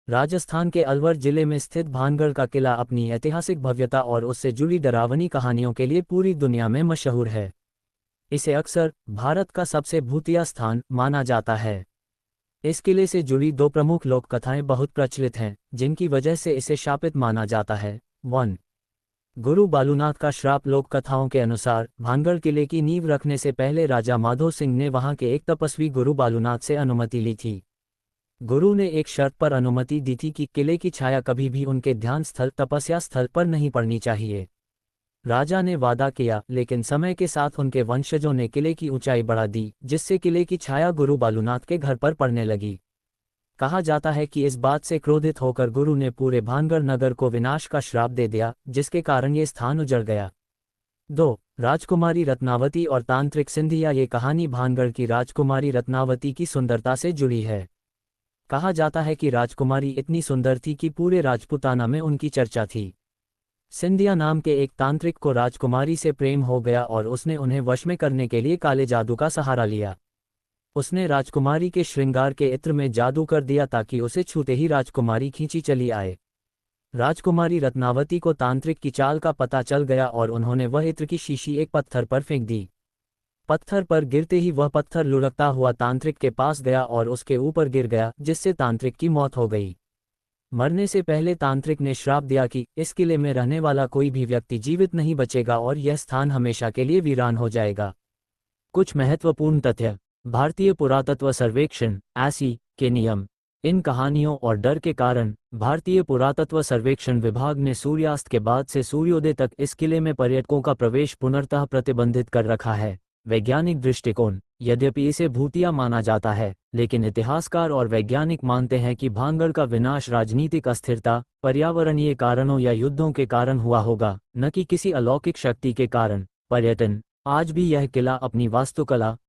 राजस्थान के अलवर जिले में स्थित भानगढ़ का किला अपनी ऐतिहासिक भव्यता और उससे जुड़ी डरावनी कहानियों के लिए पूरी दुनिया में मशहूर है। इसे अक्सर भारत का सबसे भूतिया स्थान माना जाता है। इस किले से जुड़ी दो प्रमुख लोक कथाएं बहुत प्रचलित हैं, जिनकी वजह से इसे शापित माना जाता है। 1. गुरु बालूनाथ का श्राप। लोक कथाओं के अनुसार भानगढ़ किले की नींव रखने से पहले राजा माधो सिंह ने वहां के एक तपस्वी गुरु बालूनाथ से अनुमति ली थी। गुरु ने एक शर्त पर अनुमति दी थी कि किले की छाया कभी भी उनके ध्यान स्थल तपस्या स्थल पर नहीं पड़नी चाहिए। राजा ने वादा किया, लेकिन समय के साथ उनके वंशजों ने किले की ऊंचाई बढ़ा दी, जिससे किले की छाया गुरु बालूनाथ के घर पर पड़ने लगी। कहा जाता है कि इस बात से क्रोधित होकर गुरु ने पूरे भानगढ़ नगर को विनाश का श्राप दे दिया, जिसके कारण ये स्थान उजड़ गया। 2. राजकुमारी रत्नावती और तांत्रिक सिंधिया। ये कहानी भानगढ़ की राजकुमारी रत्नावती की सुंदरता से जुड़ी है। कहा जाता है कि राजकुमारी इतनी सुंदर थी कि पूरे राजपूताना में उनकी चर्चा थी। सिंधिया नाम के एक तांत्रिक को राजकुमारी से प्रेम हो गया और उसने उन्हें वश में करने के लिए काले जादू का सहारा लिया। उसने राजकुमारी के श्रृंगार के इत्र में जादू कर दिया ताकि उसे छूते ही राजकुमारी खींची चली आए। राजकुमारी रत्नावती को तांत्रिक की चाल का पता चल गया और उन्होंने वह इत्र की शीशी एक पत्थर पर फेंक दी। पत्थर पर गिरते ही वह पत्थर लुढ़कता हुआ तांत्रिक के पास गया और उसके ऊपर गिर गया, जिससे तांत्रिक की मौत हो गई। मरने से पहले तांत्रिक ने श्राप दिया कि इस किले में रहने वाला कोई भी व्यक्ति जीवित नहीं बचेगा और यह स्थान हमेशा के लिए वीरान हो जाएगा। कुछ महत्वपूर्ण तथ्य। भारतीय पुरातत्व सर्वेक्षण (ASI) के नियम। इन कहानियों और डर के कारण भारतीय पुरातत्व सर्वेक्षण विभाग ने सूर्यास्त के बाद से सूर्योदय तक इस किले में पर्यटकों का प्रवेश पुनर्तः प्रतिबंधित कर रखा है। वैज्ञानिक दृष्टिकोण। यद्यपि इसे भूतिया माना जाता है, लेकिन इतिहासकार और वैज्ञानिक मानते हैं कि भानगढ़ का विनाश राजनीतिक अस्थिरता, पर्यावरणीय कारणों या युद्धों के कारण हुआ होगा, न कि किसी अलौकिक शक्ति के कारण। पर्यटन। आज भी यह किला अपनी वास्तुकला,